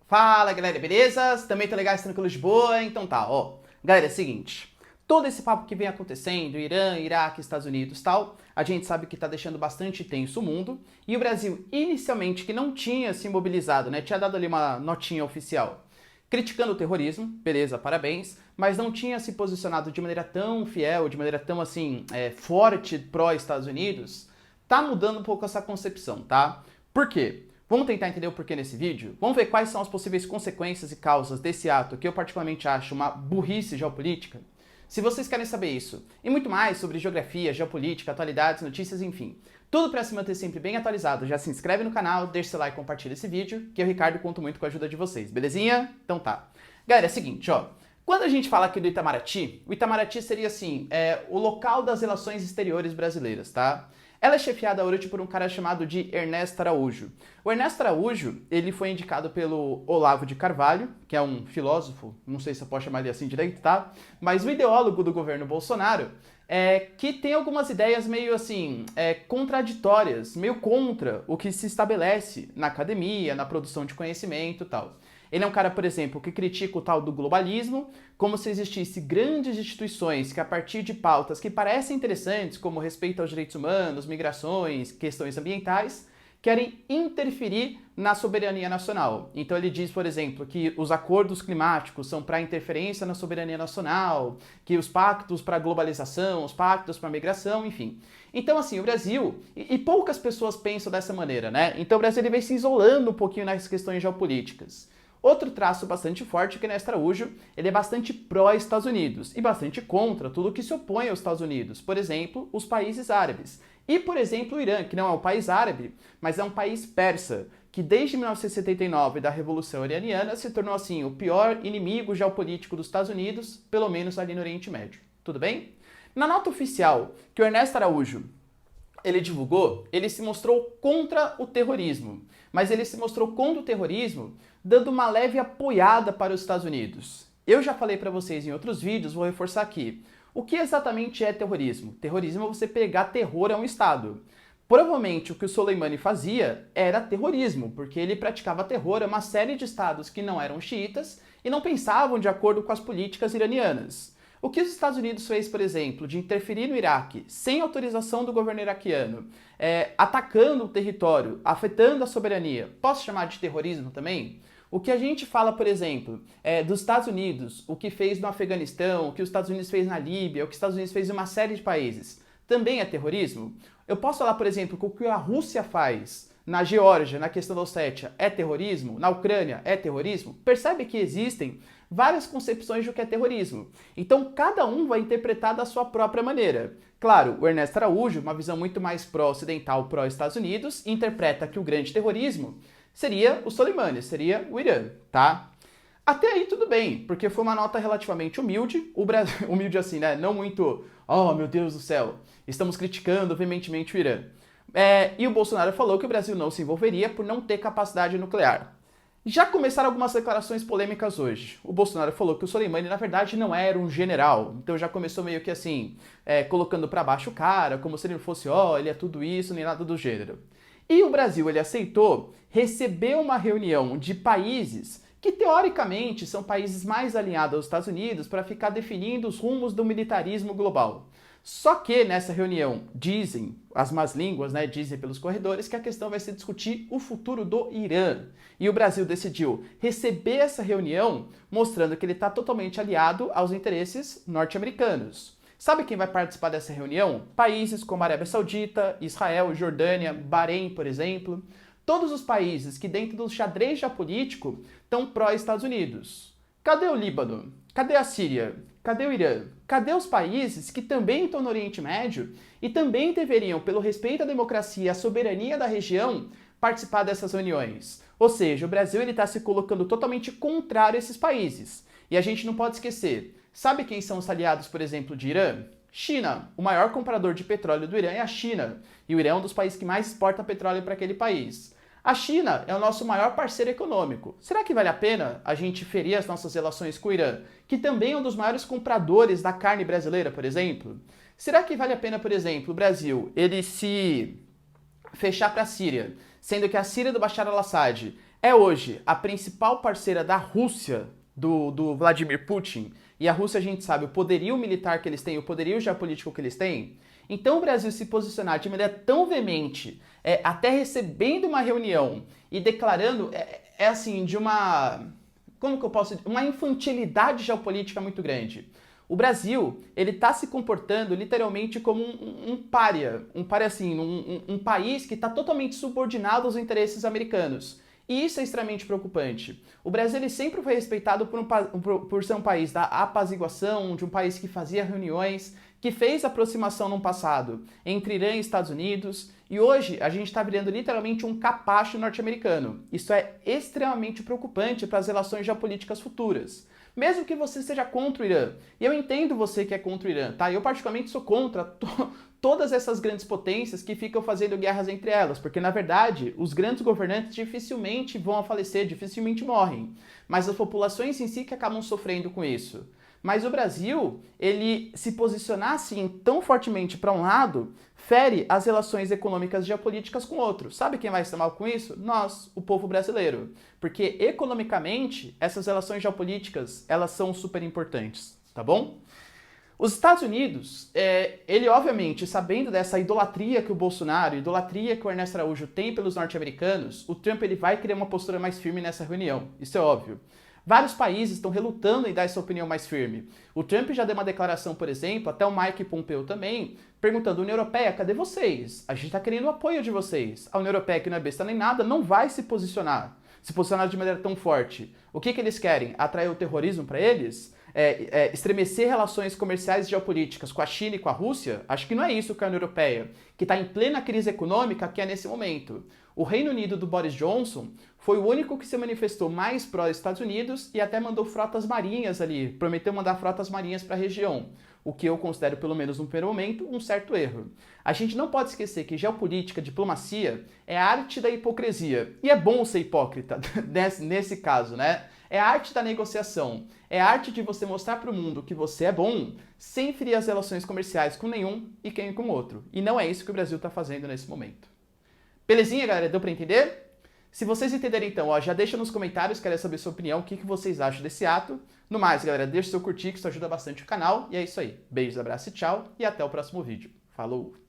Fala galera, beleza? Também tô legais, tranquilos de boa? Então tá, ó. Galera, é o seguinte, todo esse papo que vem acontecendo, Irã, Iraque, Estados Unidos tal, a gente sabe que tá deixando bastante tenso o mundo, e o Brasil, inicialmente, que não tinha se mobilizado, né, tinha dado ali uma notinha oficial, criticando o terrorismo, beleza, parabéns, mas não tinha se posicionado de maneira tão fiel, de maneira tão, assim, forte pró-Estados Unidos, tá mudando um pouco essa concepção, tá? Por quê? Vamos tentar entender o porquê nesse vídeo? Vamos ver quais são as possíveis consequências e causas desse ato que eu particularmente acho uma burrice geopolítica? Se vocês querem saber isso e muito mais sobre geografia, geopolítica, atualidades, notícias, enfim, tudo para se manter sempre bem atualizado, já se inscreve no canal, deixa seu like e compartilha esse vídeo, que eu, Ricardo, conto muito com a ajuda de vocês, belezinha? Então tá. Galera, é o seguinte, ó. Quando a gente fala aqui do Itamaraty, o Itamaraty seria assim, o local das relações exteriores brasileiras, tá? Ela é chefiada hoje por um cara chamado de Ernesto Araújo. O Ernesto Araújo, ele foi indicado pelo Olavo de Carvalho, que é um filósofo, não sei se eu posso chamar ele assim direito, tá? Mas o ideólogo do governo Bolsonaro, que tem algumas ideias meio assim, contraditórias, meio contra o que se estabelece na academia, na produção de conhecimento e tal. Ele é um cara, por exemplo, que critica o tal do globalismo, como se existisse grandes instituições que, a partir de pautas que parecem interessantes, como respeito aos direitos humanos, migrações, questões ambientais, querem interferir na soberania nacional. Então ele diz, por exemplo, que os acordos climáticos são para interferência na soberania nacional, que os pactos para a globalização, os pactos para a migração, enfim. Então, assim, o Brasil, e poucas pessoas pensam dessa maneira, né? Então o Brasil ele vem se isolando um pouquinho nas questões geopolíticas. Outro traço bastante forte é que Ernesto Araújo, ele é bastante pró-Estados Unidos e bastante contra tudo que se opõe aos Estados Unidos, por exemplo, os países árabes. E, por exemplo, o Irã, que não é um país árabe, mas é um país persa, que desde 1979, da Revolução Iraniana, se tornou, assim, o pior inimigo geopolítico dos Estados Unidos, pelo menos ali no Oriente Médio. Tudo bem? Na nota oficial que o Ernesto Araújo ele divulgou, ele se mostrou contra o terrorismo, mas ele se mostrou contra o terrorismo dando uma leve apoiada para os Estados Unidos. Eu já falei para vocês em outros vídeos, vou reforçar aqui. O que exatamente é terrorismo? Terrorismo é você pegar terror a um Estado. Provavelmente o que o Soleimani fazia era terrorismo, porque ele praticava terror a uma série de estados que não eram xiitas e não pensavam de acordo com as políticas iranianas. O que os Estados Unidos fez, por exemplo, de interferir no Iraque sem autorização do governo iraquiano, atacando o território, afetando a soberania, posso chamar de terrorismo também? O que a gente fala, por exemplo, dos Estados Unidos, o que fez no Afeganistão, o que os Estados Unidos fez na Líbia, o que os Estados Unidos fez em uma série de países, também é terrorismo? Eu posso falar, por exemplo, que o que a Rússia faz na Geórgia, na questão da Ossétia, é terrorismo? Na Ucrânia, é terrorismo? Percebe que existem várias concepções do que é terrorismo. Então, cada um vai interpretar da sua própria maneira. Claro, o Ernesto Araújo, uma visão muito mais pró-ocidental, pró-Estados Unidos, interpreta que o grande terrorismo seria o Soleimani, seria o Irã, tá? Até aí tudo bem, porque foi uma nota relativamente humilde, o Brasil, humilde assim, né? Não muito, oh meu Deus do céu, estamos criticando veementemente o Irã. E o Bolsonaro falou que o Brasil não se envolveria por não ter capacidade nuclear. Já começaram algumas declarações polêmicas hoje. O Bolsonaro falou que o Soleimani, na verdade, não era um general. Então já começou meio que assim, colocando para baixo o cara, como se ele não fosse, ele é tudo isso, nem nada do gênero. E o Brasil, ele aceitou receber uma reunião de países que, teoricamente, são países mais alinhados aos Estados Unidos para ficar definindo os rumos do militarismo global. Só que nessa reunião dizem, as más línguas, né, dizem pelos corredores, que a questão vai ser discutir o futuro do Irã. E o Brasil decidiu receber essa reunião, mostrando que ele está totalmente aliado aos interesses norte-americanos. Sabe quem vai participar dessa reunião? Países como a Arábia Saudita, Israel, Jordânia, Bahrein, por exemplo. Todos os países que dentro do xadrez geopolítico estão pró-Estados Unidos. Cadê o Líbano? Cadê a Síria? Cadê o Irã? Cadê os países que também estão no Oriente Médio e também deveriam, pelo respeito à democracia e à soberania da região, participar dessas reuniões? Ou seja, o Brasil está se colocando totalmente contrário a esses países. E a gente não pode esquecer, sabe quem são os aliados, por exemplo, de Irã? China. O maior comprador de petróleo do Irã é a China. E o Irã é um dos países que mais exporta petróleo para aquele país. A China é o nosso maior parceiro econômico. Será que vale a pena a gente ferir as nossas relações com o Irã, que também é um dos maiores compradores da carne brasileira, por exemplo? Será que vale a pena, por exemplo, o Brasil ele se fechar para a Síria, sendo que a Síria do Bashar al-Assad é hoje a principal parceira da Rússia, do Vladimir Putin, e a Rússia, a gente sabe, o poderio militar que eles têm, o poderio geopolítico que eles têm, então o Brasil se posicionar de maneira tão veemente, até recebendo uma reunião e declarando, assim, de uma, como que eu posso dizer, uma infantilidade geopolítica muito grande. O Brasil, ele está se comportando literalmente como um pária, assim, um país que está totalmente subordinado aos interesses americanos. E isso é extremamente preocupante. O Brasil ele sempre foi respeitado por ser um país da apaziguação, de um país que fazia reuniões, que fez aproximação no passado entre Irã e Estados Unidos, e hoje a gente está virando literalmente um capacho norte-americano. Isso é extremamente preocupante para as relações geopolíticas futuras. Mesmo que você seja contra o Irã, e eu entendo você que é contra o Irã, tá? Eu particularmente sou contra todas essas grandes potências que ficam fazendo guerras entre elas, porque na verdade os grandes governantes dificilmente vão a falecer, dificilmente morrem, mas as populações em si que acabam sofrendo com isso. Mas o Brasil, ele se posicionar assim tão fortemente para um lado, fere as relações econômicas e geopolíticas com o outro. Sabe quem vai se dar mal com isso? Nós, o povo brasileiro. Porque economicamente, essas relações geopolíticas, elas são super importantes, tá bom? Os Estados Unidos, ele obviamente, sabendo dessa idolatria que o Bolsonaro, idolatria que o Ernesto Araújo tem pelos norte-americanos, o Trump ele vai criar uma postura mais firme nessa reunião, isso é óbvio. Vários países estão relutando em dar essa opinião mais firme. O Trump já deu uma declaração, por exemplo, até o Mike Pompeo também, perguntando, União Europeia, cadê vocês? A gente está querendo o apoio de vocês. A União Europeia, que não é besta nem nada, não vai se posicionar de maneira tão forte. O que eles querem? Atrair o terrorismo para eles? Estremecer relações comerciais e geopolíticas com a China e com a Rússia? Acho que não é isso que a União Europeia, que está em plena crise econômica, quer nesse momento. O Reino Unido do Boris Johnson foi o único que se manifestou mais pró-Estados Unidos e até mandou frotas marinhas ali, prometeu mandar frotas marinhas para a região, o que eu considero, pelo menos no primeiro momento, um certo erro. A gente não pode esquecer que geopolítica, diplomacia, é a arte da hipocrisia. E é bom ser hipócrita nesse caso, né? É a arte da negociação. É a arte de você mostrar para o mundo que você é bom, sem ferir as relações comerciais com nenhum e quem com o outro. E não é isso que o Brasil está fazendo nesse momento. Belezinha, galera? Deu para entender? Se vocês entenderem, então, ó, já deixa nos comentários, quero saber sua opinião, o que vocês acham desse ato. No mais, galera, deixa seu curtir, que isso ajuda bastante o canal. E é isso aí. Beijos, abraço e tchau. E até o próximo vídeo. Falou!